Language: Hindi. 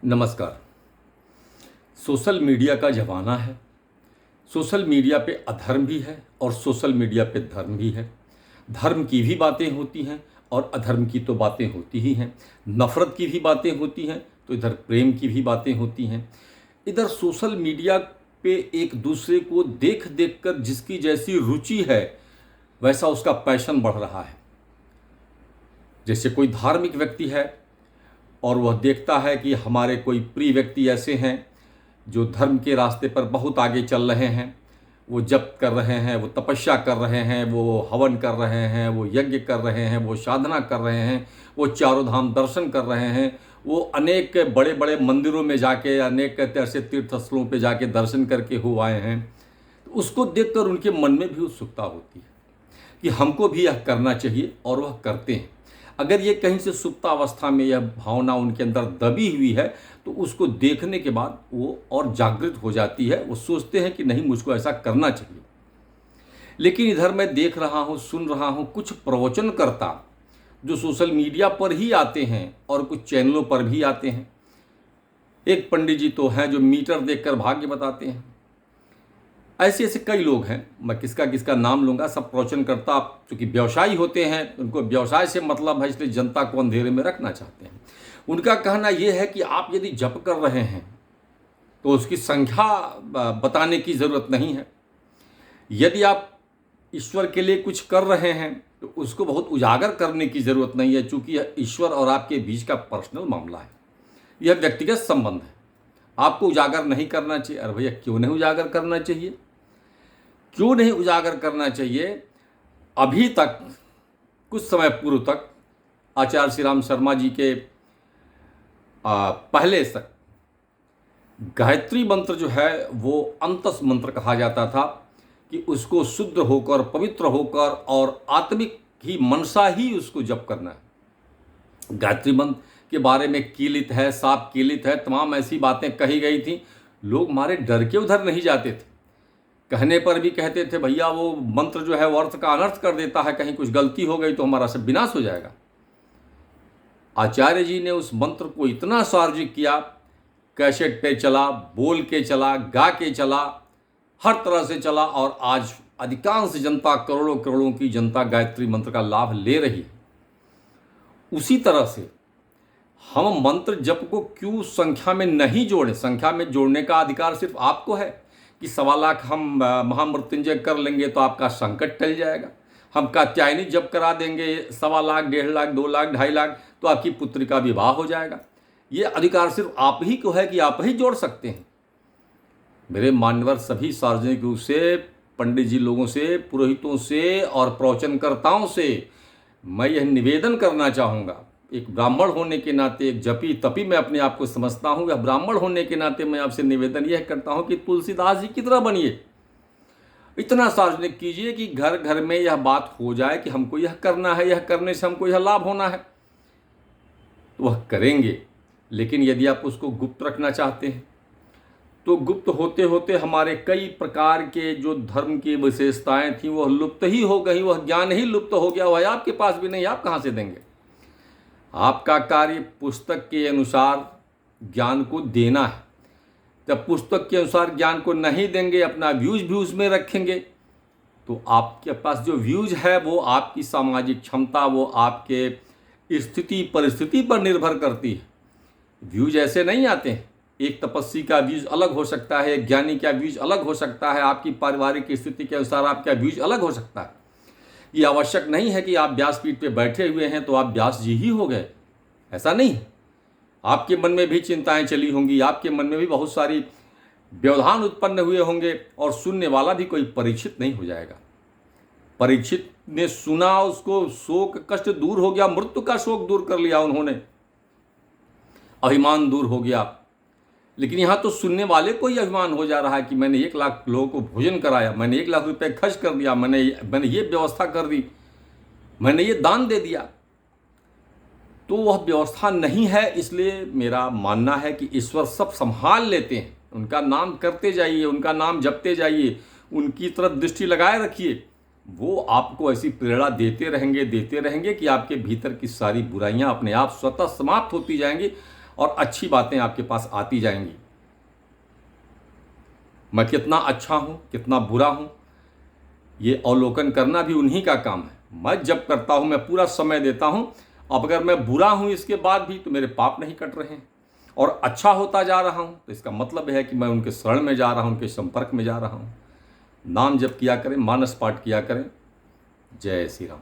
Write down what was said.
नमस्कार। सोशल मीडिया का ज़माना है। सोशल मीडिया पे अधर्म भी है और सोशल मीडिया पे धर्म भी है। धर्म की भी बातें होती हैं और अधर्म की तो बातें होती ही हैं। नफ़रत की भी बातें होती हैं तो इधर प्रेम की भी बातें होती हैं। इधर सोशल मीडिया पे एक दूसरे को देख देख कर जिसकी जैसी रुचि है वैसा उसका पैशन बढ़ रहा है। जैसे कोई धार्मिक व्यक्ति है और वह देखता है कि हमारे कोई प्रिय व्यक्ति ऐसे हैं जो धर्म के रास्ते पर बहुत आगे चल रहे हैं, वो जप कर रहे हैं, वो तपस्या कर रहे हैं, वो हवन कर रहे हैं, वो यज्ञ कर रहे हैं, वो साधना कर रहे हैं, वो चारों धाम दर्शन कर रहे हैं, वो अनेक बड़े बड़े मंदिरों में जाके अनेक ऐसे तीर्थ स्थलों पे जाके दर्शन करके हो आए हैं। तो उसको देखकर उनके मन में भी उत्सुकता होती है कि हमको भी यह करना चाहिए और वह करते हैं। अगर ये कहीं से सुप्तावस्था में यह भावना उनके अंदर दबी हुई है तो उसको देखने के बाद वो और जागृत हो जाती है। वो सोचते हैं कि नहीं, मुझको ऐसा करना चाहिए। लेकिन इधर मैं देख रहा हूँ, सुन रहा हूँ, कुछ प्रवचनकर्ता जो सोशल मीडिया पर ही आते हैं और कुछ चैनलों पर भी आते हैं। एक पंडित जी तो हैं जो मीटर देखकर भाग्य बताते हैं। ऐसे ऐसे कई लोग हैं, मैं किसका किसका नाम लूँगा। सब प्रवचनकर्ता चूँकि व्यवसायी होते हैं, उनको व्यवसाय से मतलब है, इसलिए जनता को अंधेरे में रखना चाहते हैं। उनका कहना यह है कि आप यदि जप कर रहे हैं तो उसकी संख्या बताने की ज़रूरत नहीं है। यदि आप ईश्वर के लिए कुछ कर रहे हैं तो उसको बहुत उजागर करने की ज़रूरत नहीं है, चूँकि यह ईश्वर और आपके बीच का पर्सनल मामला है, यह व्यक्तिगत संबंध है। आपको उजागर नहीं करना चाहिए। अरे भैया, क्यों नहीं उजागर करना चाहिए? क्यों नहीं उजागर करना चाहिए? अभी तक, कुछ समय पूर्व तक आचार्य श्री राम शर्मा जी के पहले तक गायत्री मंत्र जो है वो अंतस मंत्र कहा जाता था कि उसको शुद्ध होकर, पवित्र होकर और आत्मिक ही मनसा ही उसको जप करना है। गायत्री मंत्र के बारे में कीलित है, साप कीलित है, तमाम ऐसी बातें कही गई थी। लोग मारे डर के उधर नहीं जाते थे। कहने पर भी कहते थे भैया वो मंत्र जो है वो अर्थ का अनर्थ कर देता है, कहीं कुछ गलती हो गई तो हमारा सब विनाश हो जाएगा। आचार्य जी ने उस मंत्र को इतना सार्वजनिक किया, कैसेट पे चला, बोल के चला, गा के चला, हर तरह से चला और आज अधिकांश जनता, करोड़ों करोड़ों की जनता गायत्री मंत्र का लाभ ले रही है। उसी तरह से हम मंत्र जप को क्यों संख्या में नहीं जोड़ें? संख्या में जोड़ने का अधिकार सिर्फ आपको है कि 1.25 हम महामृत्युंजय कर लेंगे तो आपका संकट टल जाएगा। हम कात्यायनी जप करा देंगे 1.25, 1.5 लाख, 2 लाख, 2.5 लाख तो आपकी पुत्री का विवाह हो जाएगा। ये अधिकार सिर्फ आप ही को है कि आप ही जोड़ सकते हैं। मेरे मान्यवर सभी सार्वजनिक रूप से पंडित जी लोगों से, पुरोहितों से और प्रवचनकर्ताओं से मैं यह निवेदन करना चाहूँगा। एक ब्राह्मण होने के नाते, एक जपी तपी मैं अपने आप को समझता हूँ, या ब्राह्मण होने के नाते मैं आपसे निवेदन यह करता हूँ कि तुलसीदास जी की तरह बनिए। इतना सार्वजनिक कीजिए कि घर घर में यह बात हो जाए कि हमको यह करना है, यह करने से हमको यह लाभ होना है, तो वह करेंगे। लेकिन यदि आप उसको गुप्त रखना चाहते हैं तो गुप्त होते होते हमारे कई प्रकार के जो धर्म की विशेषताएं थी वह लुप्त ही हो गई, वह ज्ञान ही लुप्त हो गया। वह आपके पास भी नहीं, आप कहाँ से देंगे? आपका कार्य पुस्तक के अनुसार ज्ञान को देना है। जब पुस्तक के अनुसार ज्ञान को नहीं देंगे, अपना व्यूज भी उसमें रखेंगे, तो आपके पास जो व्यूज है वो आपकी सामाजिक क्षमता, वो आपके स्थिति परिस्थिति पर निर्भर करती है। व्यूज ऐसे नहीं आते हैं। एक तपस्वी का व्यूज अलग हो सकता है, एक ज्ञानी का व्यूज अलग हो सकता है, आपकी पारिवारिक स्थिति के अनुसार आपका व्यूज अलग हो सकता है। ये आवश्यक नहीं है कि आप व्यासपीठ पे बैठे हुए हैं तो आप व्यास जी ही हो गए, ऐसा नहीं है। आपके मन में भी चिंताएं चली होंगी, आपके मन में भी बहुत सारी व्यवधान उत्पन्न हुए होंगे और सुनने वाला भी कोई परीक्षित नहीं हो जाएगा। परीक्षित ने सुना, उसको शोक कष्ट दूर हो गया, मृत्यु का शोक दूर कर लिया उन्होंने, अभिमान दूर हो गया। लेकिन यहाँ तो सुनने वाले को ही अभिमान हो जा रहा है कि मैंने 1 लाख लोगों को भोजन कराया, मैंने 1 लाख रुपए खर्च कर दिया, मैंने ये व्यवस्था कर दी, मैंने ये दान दे दिया। तो वह व्यवस्था नहीं है। इसलिए मेरा मानना है कि ईश्वर सब संभाल लेते हैं। उनका नाम करते जाइए, उनका नाम जपते जाइए, उनकी तरफ दृष्टि लगाए रखिए। वो आपको ऐसी प्रेरणा देते रहेंगे कि आपके भीतर की सारी बुराइयां अपने आप स्वतः समाप्त होती जाएंगी और अच्छी बातें आपके पास आती जाएंगी। मैं कितना अच्छा हूँ, कितना बुरा हूँ, ये अवलोकन करना भी उन्हीं का काम है। मैं जब करता हूँ, मैं पूरा समय देता हूँ। अब अगर मैं बुरा हूँ इसके बाद भी, तो मेरे पाप नहीं कट रहे हैं और अच्छा होता जा रहा हूँ, तो इसका मतलब है कि मैं उनके शरण में जा रहा हूँ, उनके संपर्क में जा रहा हूँ। नाम जप किया करें, मानस पाठ किया करें। जय श्री राम।